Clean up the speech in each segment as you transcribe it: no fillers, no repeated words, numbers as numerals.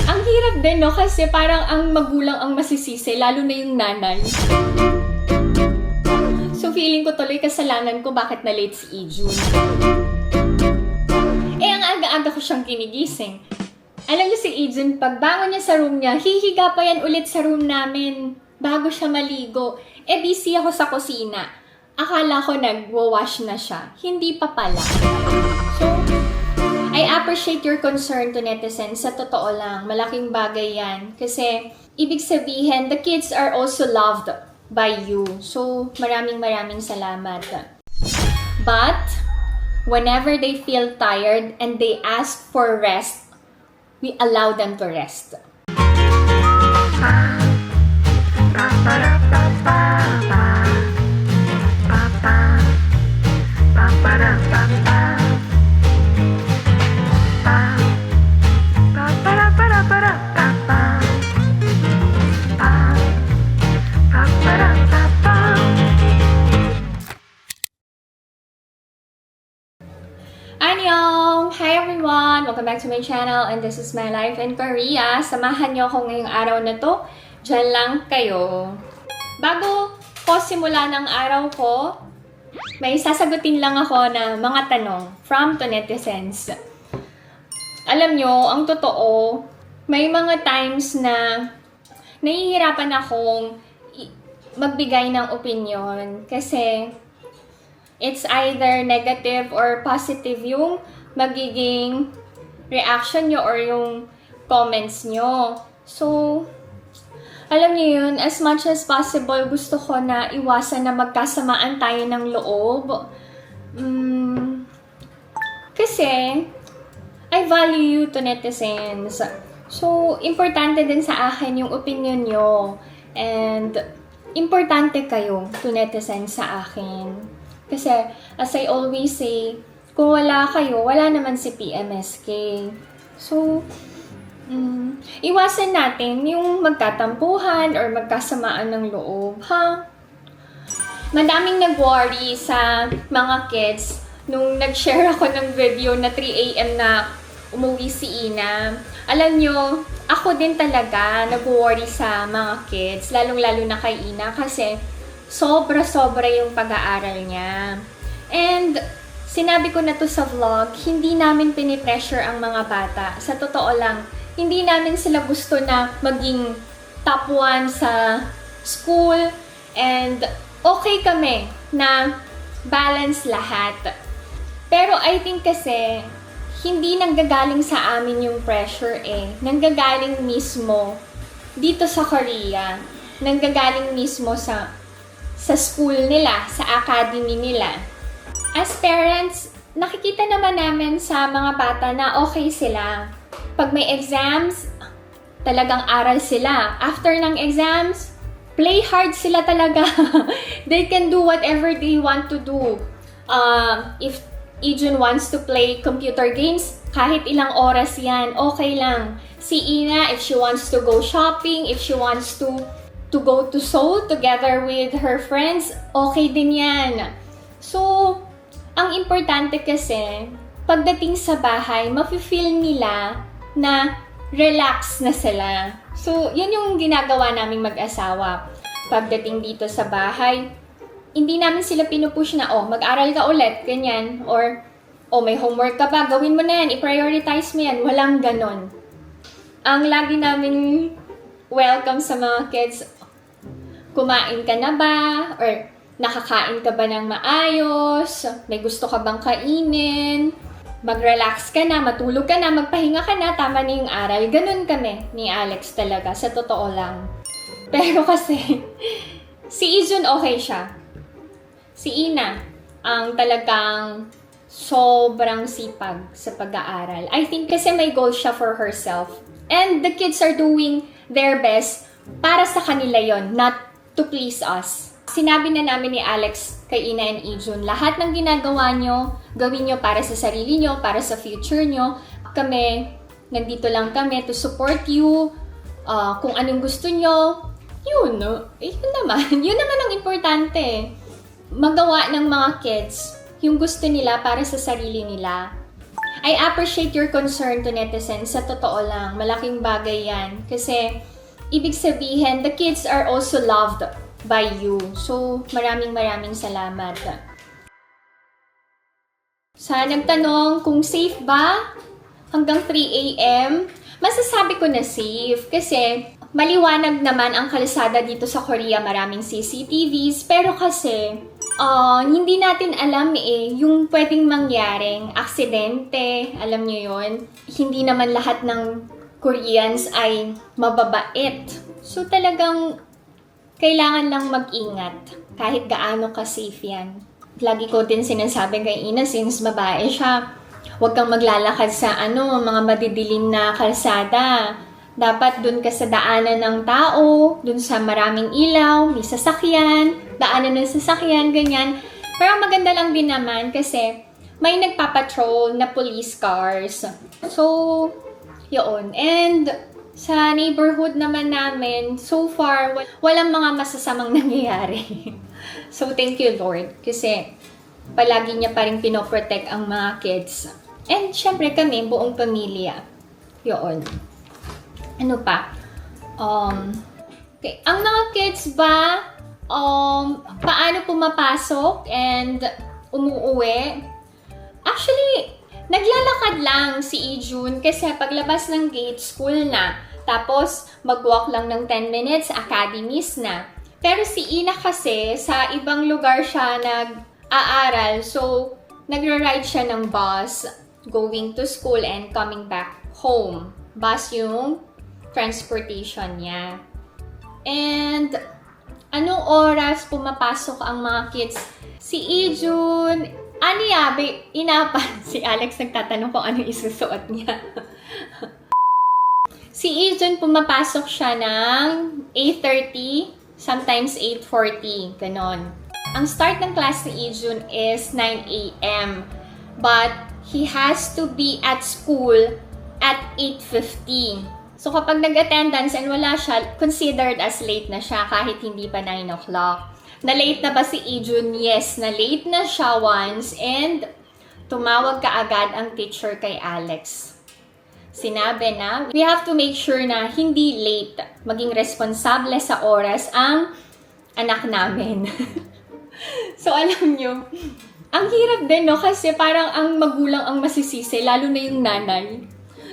Ang hirap din, no? Kasi parang ang magulang ang masisisi, lalo na yung nanay. So, feeling ko tuloy kasalanan ko bakit na-late si Ijun. Ang aga-aga ko siyang ginigising. Alam niyo si Ijun, pagbangon niya sa room niya, hihiga pa yan ulit sa room namin bago siya maligo. Busy ako sa kusina. Akala ko nagwa-wash na siya. Hindi pa pala. So, I appreciate your concern to netizens. Sa totoo lang, malaking bagay yan. Kasi, ibig sabihin, the kids are also loved by you. So, maraming salamat. But, whenever they feel tired and they ask for rest, we allow them to rest. Annyeong! Hi everyone! Welcome back to my channel and this is my life in Korea. Samahan niyo ako ngayong araw na to. Diyan lang kayo. Bago ko simula ng araw ko, may sasagutin lang ako na mga tanong from to netizens. Alam nyo, ang totoo, may mga times na nahihirapan akong magbigay ng opinion kasi it's either negative or positive yung magiging reaction nyo or yung comments nyo. So, alam niyo yun, as much as possible, gusto ko na iwasan na magkasamaan tayo ng loob. Kasi, I value you to netizens. So, importante din sa akin yung opinion nyo. And, importante kayo to netizens sa akin. Kasi, as I always say, kung wala kayo, wala naman si PMSK. So, iwasan natin yung magkatampuhan or magkasamaan ng loob, ha? Madaming nag-worry sa mga kids nung nag-share ako ng video na 3 AM na umuwi si Ina. Alam nyo, ako din talaga nag-worry sa mga kids, lalong-lalo na kay Ina kasi sobra-sobra yung pag-aaral niya. And sinabi ko na to sa vlog, hindi namin pinipressure ang mga bata. Sa totoo lang, hindi namin sila gusto na maging top 1 sa school and okay kami na balance lahat. Pero I think kasi hindi nanggagaling sa amin yung pressure Nanggagaling mismo dito sa Korea. Nanggagaling mismo sa school nila, sa academy nila. As parents, nakikita naman namin sa mga bata na okay sila. Pag may exams, talagang aral sila. After ng exams, play hard sila talaga. They can do whatever they want to do. If Ijun wants to play computer games, kahit ilang oras yan, okay lang. Si Ina, if she wants to go shopping, if she wants to go to Seoul together with her friends, okay din yan. So, ang importante kasi, pagdating sa bahay, mafe-feel nila na relax na sila. So, yun yung ginagawa naming mag-asawa. Pagdating dito sa bahay, hindi namin sila pinupush na, mag-aral ka ulit, ganyan. Or, may homework ka ba, gawin mo na yan, i-prioritize mo yan. Walang ganon. Ang lagi namin welcome sa mga kids, kumain ka na ba? Or, nakakain ka ba ng maayos? May gusto ka bang kainin? Mag-relax ka na, matulog ka na, magpahinga ka na, tama na yung aral. Ganun kami ni Alex talaga, sa totoo lang. Pero kasi, si Ijun okay siya. Si Ina, ang talagang sobrang sipag sa pag-aaral. I think kasi may goal siya for herself. And the kids are doing their best para sa kanila yon, not to please us. Sinabi na namin ni Alex kay Ina and Ijun, lahat ng ginagawa nyo, gawin nyo para sa sarili nyo, para sa future nyo. Kami, nandito lang kami to support you. Kung anong gusto nyo, yun naman ang importante. Magawa ng mga kids yung gusto nila para sa sarili nila. I appreciate your concern to netizens. Sa totoo lang, malaking bagay yan. Kasi, ibig sabihin, the kids are also loved by you. So, maraming salamat. Sa nagtanong kung safe ba hanggang 3 a.m., masasabi ko na safe. Kasi, maliwanag naman ang kalsada dito sa Korea. Maraming CCTVs. Pero kasi, hindi natin alam yung pwedeng mangyaring aksidente, alam nyo yun. Hindi naman lahat ng Koreans ay mababait. So talagang kailangan lang mag-ingat kahit gaano ka-safe yan. Lagi ko din sinasabi kay Ina, since babae siya, huwag kang maglalakad sa mga madidilim na kalsada. Dapat dun ka sa daanan ng tao, dun sa maraming ilaw, may sasakyan, daanan ng sasakyan, ganyan. Pero maganda lang din naman kasi may nagpapatrol na police cars. So, yun. And sa neighborhood naman namin, so far, walang mga masasamang nangyayari. So, thank you, Lord. Kasi palagi niya pa rin pinoprotect ang mga kids. And syempre kami, buong pamilya. Yun. Ano pa? Okay. Ang mga kids ba, paano pumapasok and umuuwi? Actually, naglalakad lang si Ijun kasi paglabas ng gate, school na. Tapos, mag-walk lang ng 10 minutes, academies na. Pero si Ina kasi, sa ibang lugar siya nag-aaral. So, nagra-ride siya ng bus going to school and coming back home. Bus yung transportation niya. And, anong oras pumapasok ang mga kids? Si Ijun, inapan. Si Alex nagtatanong kung ano isusuot niya. Si Ijun, pumapasok siya ng 8:30, sometimes 8:40, ganon. Ang start ng class ni Ijun is 9 a.m. But, he has to be at school at 8:15. So, kapag nag-attendance and wala siya, considered as late na siya kahit hindi pa 9 o'clock. Na-late na ba si Ijun? Yes, na-late na siya once and tumawag kaagad ang teacher kay Alex. Sinabi na, we have to make sure na hindi late, maging responsable sa oras ang anak namin. So, alam nyo, ang hirap din, no? Kasi parang ang magulang ang masisisi, lalo na yung nanay.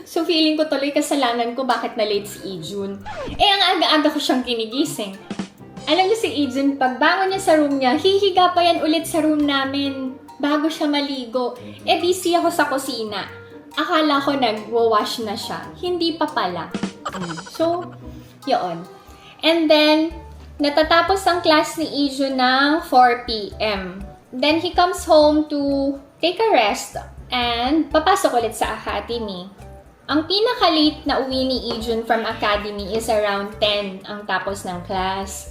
So, feeling ko tuloy kasalanan ko bakit na-late si Ijun. Ang aga-aga ko siyang kinigising. Alam niyo si Ijun, pag bangon niya sa room niya, hihiga pa yan ulit sa room namin bago siya maligo. Busy ako sa kusina. Akala ko nag-wash na siya. Hindi pa pala. So, yun. And then, natatapos ang class ni Ijun ng 4 p.m. Then, he comes home to take a rest and papasok ulit sa academy. Ang pinaka-late na uwi ni Ijun from academy is around 10 ang tapos ng class.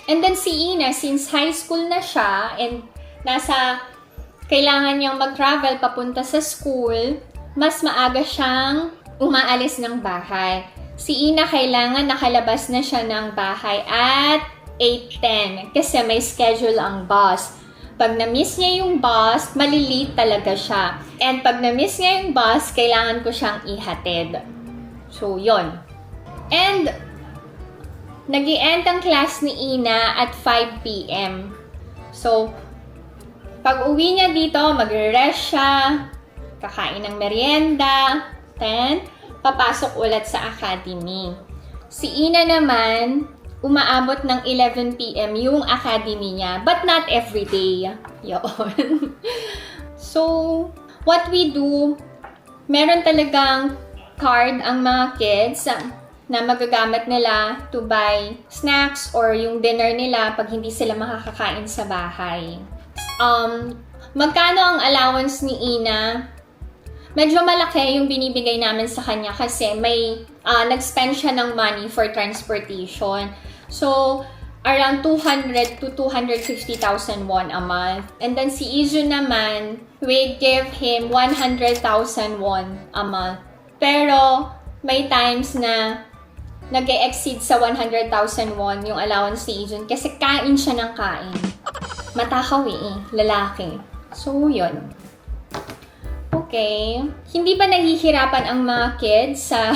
And then si Ina, since high school na siya and kailangan niyang mag-travel papunta sa school, mas maaga siyang umaalis ng bahay. Si Ina kailangan nakalabas na siya ng bahay at 8:10 kasi may schedule ang bus. Pag na-miss niya yung bus, malilate talaga siya. And pag na-miss niya yung bus, kailangan ko siyang ihatid. So, yon. And, nag-i-end ang class ni Ina at 5 p.m. So, pag uwi niya dito, magre-rest siya, kakain ng merienda, then, papasok ulit sa academy. Si Ina naman, umaabot ng 11 p.m. yung academy niya, but not every day. Yun. So, what we do, meron talagang card ang mga kids na magagamit nila to buy snacks or yung dinner nila pag hindi sila makakakain sa bahay. Magkano ang allowance ni Ina? Medyo malaki yung binibigay namin sa kanya kasi may nag-spend siya ng money for transportation. So, around 200 to 250,000 won a month. And then si Ijun naman, we give him 100,000 won a month. Pero, may times na nag-exceed sa 100,000 won yung allowance ni Ijun kasi kain siya ng kain. Matakaw lalaki. So, yun. Okay? Hindi ba nahihirapan ang mga kids sa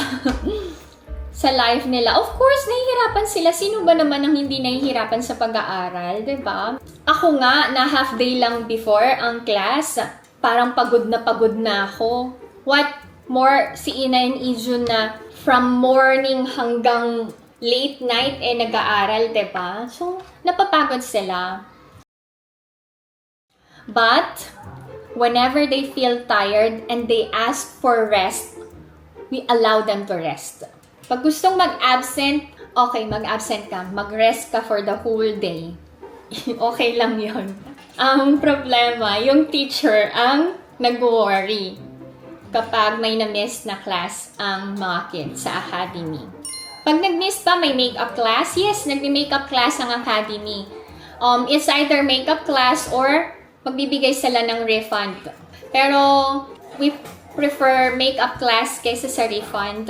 sa life nila? Of course, nahihirapan sila. Sino ba naman ang hindi nahihirapan sa pag-aaral, 'di ba? Ako nga, na half day lang before ang class, parang pagod na ako. What more si Ina and Ijun na from morning hanggang late night nag-aaral, 'di ba? So, napapagod sila. But whenever they feel tired and they ask for rest, we allow them to rest. Pag gustong mag-absent, okay, mag-absent ka. Mag-rest ka for the whole day. Okay lang yon. Ang problema, yung teacher ang nag-worry kapag may na-miss na class ang mga kids sa academy. Pag nag-miss pa, may makeup class. Yes, nag-makeup class ang academy. It's either makeup class or magbibigay sila ng refund. Pero we prefer makeup class kaysa sa refund.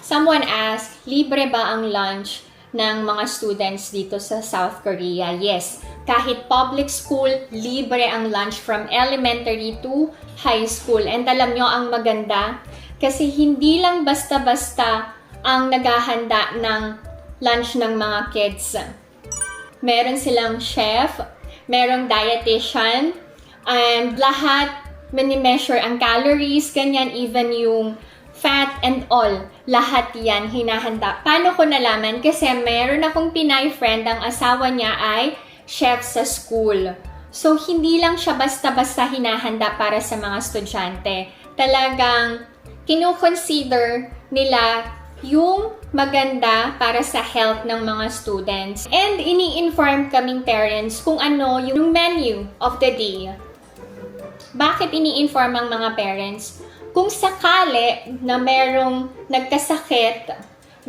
Someone asked, libre ba ang lunch ng mga students dito sa South Korea? Yes. Kahit public school, libre ang lunch from elementary to high school. And alam nyo ang maganda? Kasi hindi lang basta-basta ang naghahanda ng lunch ng mga kids. Meron silang chef, merong dietitian, and lahat mini-measure ang calories, ganyan, even yung fat and all, lahat yan hinahanda. Paano ko nalaman? Kasi meron akong Pinay friend, ang asawa niya ay chef sa school. So, hindi lang siya basta-basta hinahanda para sa mga estudyante. Talagang kino-consider nila yung maganda para sa health ng mga students. And ini-inform kaming parents kung ano yung menu of the day. Bakit ini-inform ang mga parents? Kung sakali na merong nagkasakit,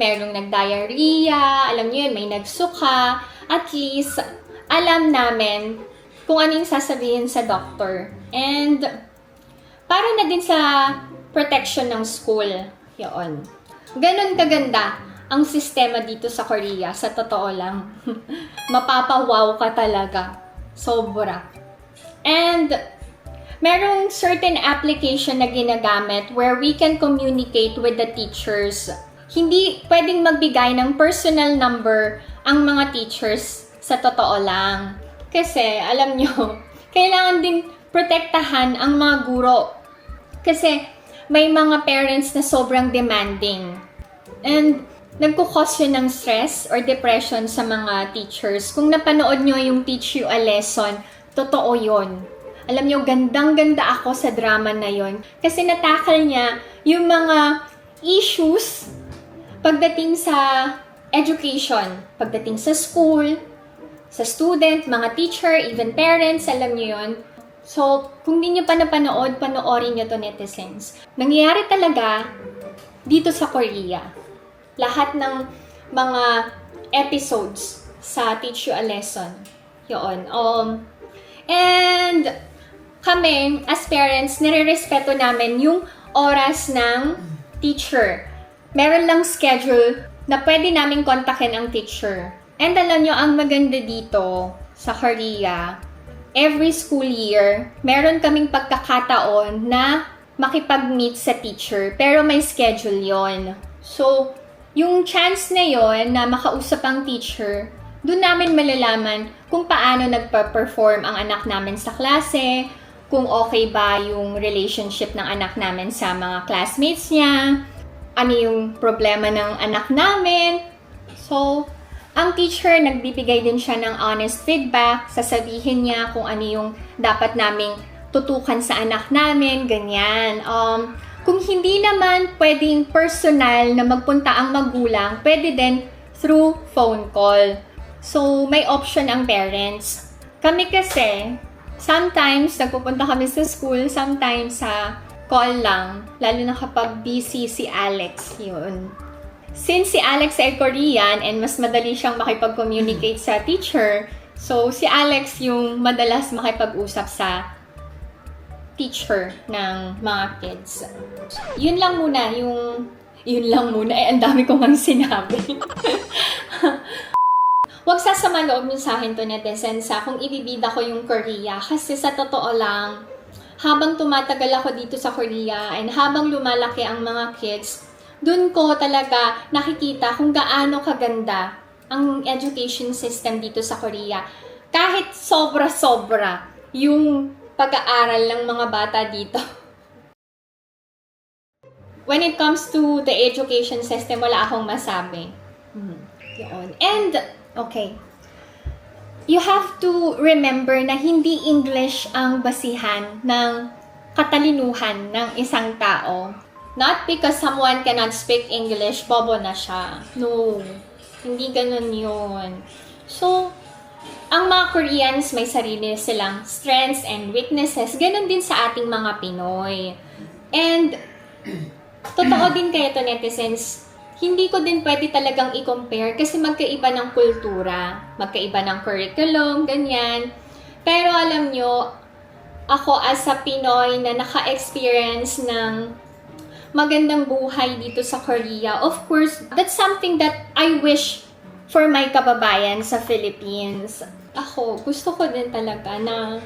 merong nag-diarrhea, alam niyo yun, may nagsuka, at least alam namin kung ano yung sasabihin sa doctor. And para na din sa protection ng school, yun. Ganon kaganda ang sistema dito sa Korea, sa totoo lang. Mapapawaw ka talaga. Sobra. And merong certain application na ginagamit where we can communicate with the teachers. Hindi pwedeng magbigay ng personal number ang mga teachers sa totoo lang. Kasi, alam nyo, kailangan din protektahan ang mga guro. Kasi, may mga parents na sobrang demanding. And, nagkukos yun ng stress or depression sa mga teachers. Kung napanood nyo yung Teach You a Lesson, totoo yun. Alam nyo, gandang-ganda ako sa drama na yon. Kasi natakal niya yung mga issues pagdating sa education, pagdating sa school, sa student, mga teacher, even parents, alam nyo yon. So, kung di nyo pa napanood, panoorin nyo to, netizens. Nangyayari talaga dito sa Korea. Lahat ng mga episodes sa Teach You a Lesson. Yun. And kami, as parents, nire-respeto namin yung oras ng teacher. Meron lang schedule na pwede namin kontakin ang teacher. And alam nyo, ang maganda dito sa Korea, every school year, meron kaming pagkakataon na makipag-meet sa teacher. Pero may schedule yon. So, yung chance na yon na makausap ang teacher, doon namin malalaman kung paano nagpa-perform ang anak namin sa klase, kung okay ba yung relationship ng anak namin sa mga classmates niya, ano yung problema ng anak namin. So, ang teacher, nagbibigay din siya ng honest feedback, sasabihin niya kung ano yung dapat naming tutukan sa anak namin, ganyan. Kung hindi naman pwedeng personal na magpunta ang magulang, pwede din through phone call. So, may option ang parents. Kami kasi, sometimes nagpupunta kami sa school, sometimes sa call lang, lalo na kapag busy si Alex, yun. Since si Alex ay Korean and mas madali siyang makipag-communicate sa teacher, so si Alex yung madalas makipag-usap sa teacher ng mga kids. Yun lang muna, ang dami ko mang sinabi. Huwag sasama loob nyo sa akin to, netizens, kung ibibida ko yung Korea. Kasi sa totoo lang, habang tumatagal ako dito sa Korea and habang lumalaki ang mga kids, dun ko talaga nakikita kung gaano kaganda ang education system dito sa Korea. Kahit sobra-sobra yung pag-aaral ng mga bata dito. When it comes to the education system, wala akong masabi. Yun. And, okay. You have to remember na hindi English ang basihan ng katalinuhan ng isang tao. Not because someone cannot speak English, bobo na siya. No. Hindi ganun yun. So, ang mga Koreans may sarili silang strengths and weaknesses. Ganun din sa ating mga Pinoy. And, totoo din kayo to netizens, hindi ko din pwede talagang i-compare kasi magkaiba ng kultura, magkaiba ng curriculum, ganyan. Pero alam nyo, ako as a Pinoy na naka-experience ng magandang buhay dito sa Korea, of course, that's something that I wish for my kababayan sa Philippines. Ako, gusto ko din talaga na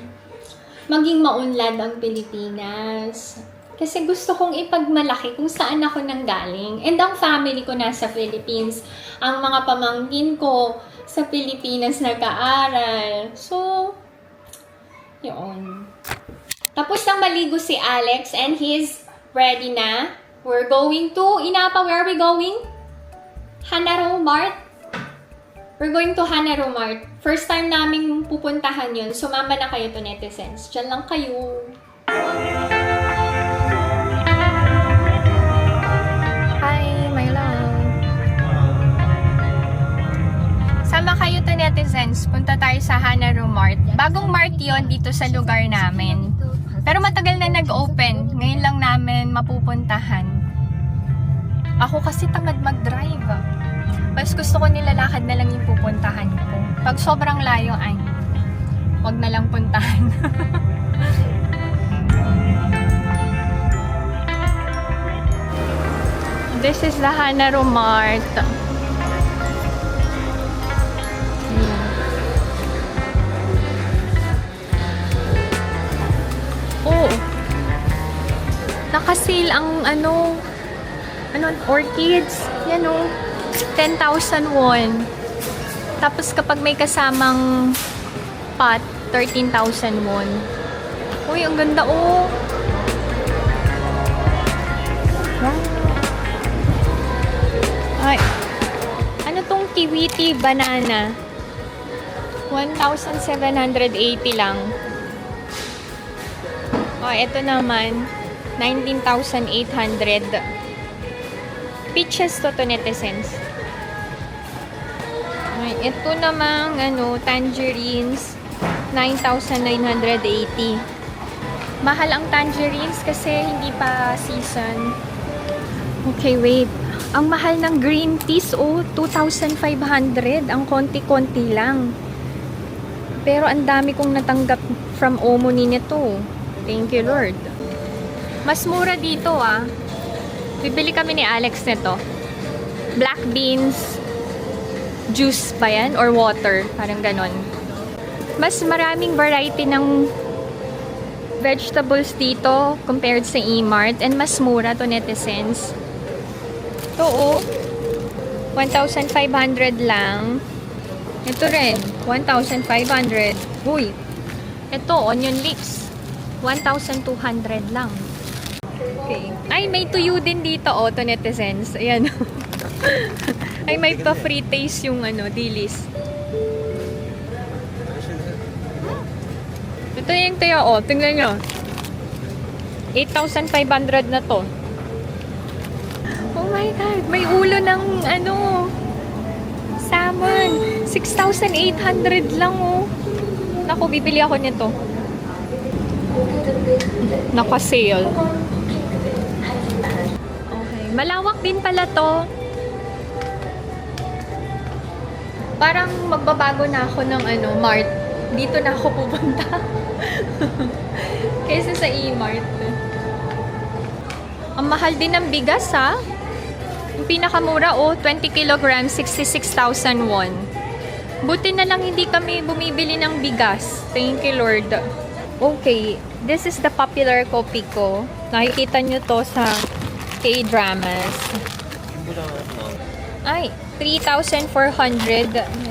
maging maunlad ang Pilipinas. Kasi gusto kong ipagmalaki kung saan ako nanggaling. And ang family ko nasa Philippines. Ang mga pamangkin ko sa Pilipinas nag-aaral. So, yun. Tapos nang maligo si Alex and he's ready na. We're going to, Inapa, where are we going? Hanaro Mart? We're going to Hanaro Mart. First time namin pupuntahan yun. Sumama na kayo to netizens. Diyan lang kayo. Sama kayo to netizens, punta tayo sa Hanaro Mart. Bagong mart yon dito sa lugar namin. Pero matagal na nag-open. Ngayon lang namin mapupuntahan. Ako kasi tamad mag-drive. Mas gusto ko nilalakad na lang yung pupuntahan ko. Pag sobrang layo ay, wag na lang puntahan. This is the Hanaro Mart. Oh, naka-sale ang orchids. Yan oh, 10,000 won. Tapos kapag may kasamang pot, 13,000 won. Uy, ang ganda oh. Wow. Ay, ano tong kiwiti banana? 1,780 lang. Oh, ito naman, 19,800. Peaches to netizens. Ay, ito namang, tangerines, 9,980. Mahal ang tangerines kasi hindi pa season. Okay, wait. Ang mahal ng green teas, 2,500. Ang konti-konti lang. Pero ang dami kong natanggap from Omoni nito. Thank you, Lord. Mas mura dito, Bibili kami ni Alex nito. Black beans, juice ba yan? Or water. Parang ganon. Mas maraming variety ng vegetables dito compared sa E-Mart. And mas mura to netizens. Ito, 1,500 lang. Ito rin, 1,500. Uy, ito, onion leeks. 1,200 lang. Okay. Ay, may tuyo din dito, to netizens. Ayan. Ay, may pa-free taste yung, dilis. Ito yung tuyo, tingnan nyo. 8,500 na to. Oh my God, may ulo ng, salmon. 6,800 lang, Naku, bibili ako nito. Naka-sale. Okay. Malawak din pala to. Parang magbabago na ako ng mart. Dito na ako pupunta. Kaysa sa E-Mart. Ang mahal din ng bigas, Yung pinakamura, 20 kilograms, 66,000 won. Buti na lang hindi kami bumibili ng bigas. Thank you, Lord. Okay, This is the popular kopi ko. Nakikita nyo to sa K-dramas. Ay, 3,400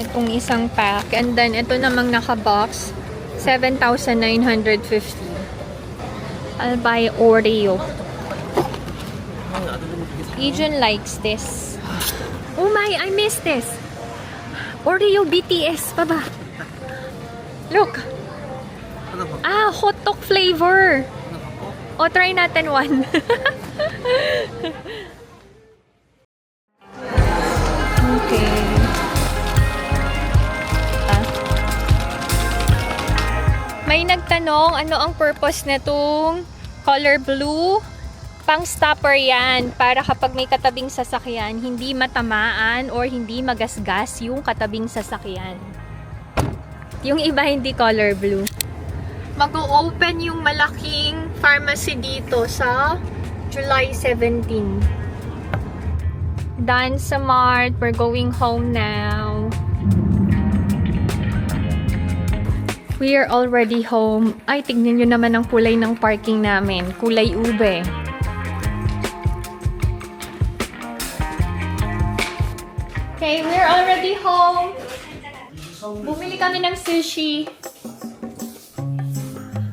itong isang pack. And then, ito namang naka-box, 7,950. I'll buy Oreo. Ijun likes this. Oh my, I missed this. Oreo BTS pa ba? Look. Ah, hot dog flavor. O, try natin one. Okay. May nagtanong, ano ang purpose na itong color blue? Pang stopper yan, para kapag may katabing sasakyan, hindi matamaan or hindi magasgas yung katabing sasakyan. Yung iba hindi color blue. Mag-o-open yung malaking pharmacy dito sa July 17. Done sa Mart. We're going home now. We are already home. Ay, tignan nyo naman ang kulay ng parking namin. Kulay ube. Okay, we're already home. Bumili kami ng sushi.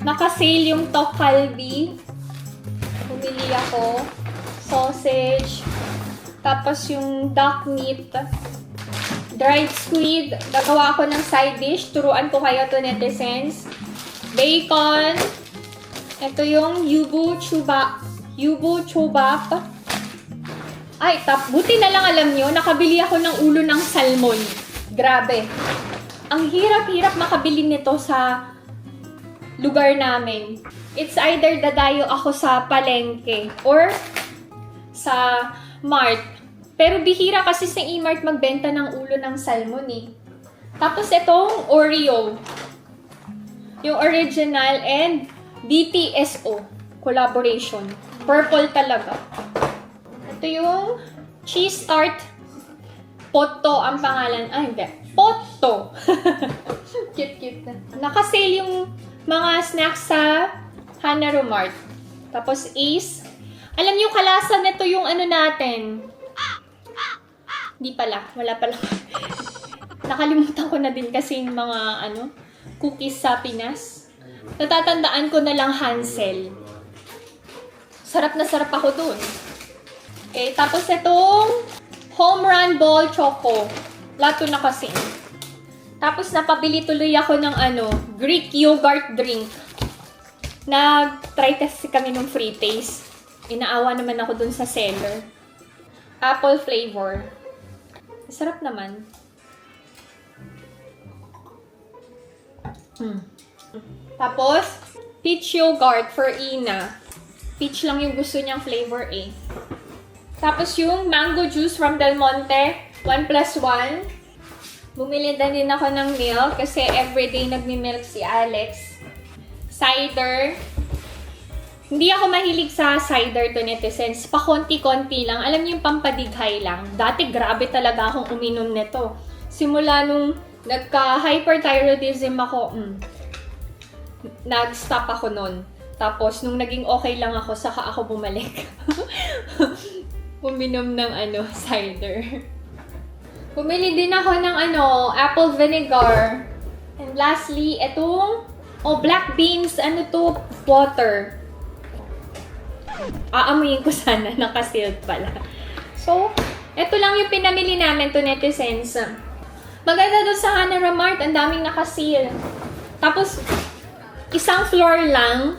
Naka-sale yung Tok Kalbi. Bumili ako. Sausage. Tapos yung duck meat. Dried squid. Nagawa ako ng side dish. Turuan ko kayo to, netizens. Bacon. Ito yung yubu chubap. Ay, buti na lang alam nyo, nakabili ako ng ulo ng salmon. Grabe. Ang hirap-hirap makabili nito sa lugar namin. It's either dadayo ako sa palengke or sa Mart. Pero bihira kasi sa E-Mart magbenta ng ulo ng salmon eh. Tapos itong Oreo. Yung original and BTSO collaboration. Purple talaga. Ito yung cheese tart. Poto ang pangalan. Ay, hindi. Poto. Cute na. Naka-sale yung mga snacks sa Hanaru Mart. Tapos Ace. Alam niyo kalasa nito yung ano natin. Hindi pala. Wala pala. Nakalimutan ko na din kasi yung mga cookies sa Pinas. Natatandaan ko na lang Hansel. Sarap na sarap ako dun. Okay, tapos itong Home Run Ball Choco. Lato na kasi. Tapos napabili tuloy ako ng Greek yogurt drink. Nag-try test kami ng free taste. Inaawa naman ako dun sa seller. Apple flavor. Sarap naman. Tapos, peach yogurt for Ina. Peach lang yung gusto niyang flavor eh. Tapos yung mango juice from Del Monte, 1+1. Bumili din ako ng milk kasi everyday nagmi-milk si Alex. Cider. Hindi ako mahilig sa cider to, netizens. Pakonti-konti lang. Alam niyo yung pampadighay lang. Dati grabe talaga akong uminom nito. Simula nung nagka-hyperthyroidism ako, nag-stop ako nun. Tapos nung naging okay lang ako, saka ako bumalik. Uminom ng cider. Bumili din ako ng apple vinegar. And lastly, itong black beans, water. Aamuyin ko sana, naka-sealed pala. So, ito lang yung pinamili namin to, netizens. Maganda doon sa Hanaru Mart, ang daming naka-seal. Tapos, isang floor lang.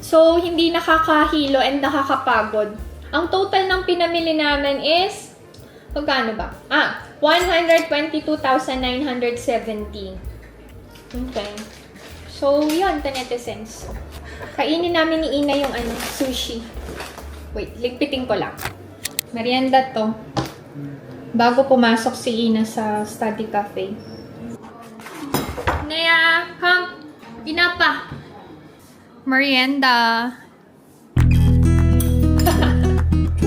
So, hindi nakakahilo and nakakapagod. Ang total ng pinamili namin is, magkano ba? 122,970. Okay. So, yun, netizens. Kainin namin ni Ina yung sushi. Wait, ligpitin ko lang. Merienda to. Bago pumasok si Ina sa study cafe. Naya, come. Inapa. Merienda.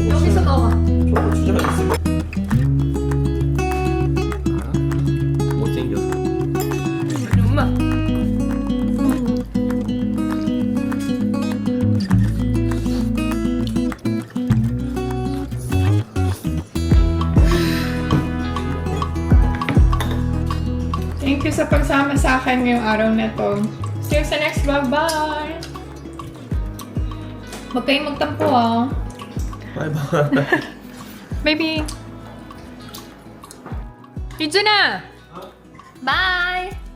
여기서 먹어. 초코 주제가 있어요. 못생겼어. 엄마. you sa pagsama sa akin ngayong araw na to. See you sa next vlog. Bye! Huwag kayong magtampo ah. Bye-bye. Baby! Pizza na! Bye!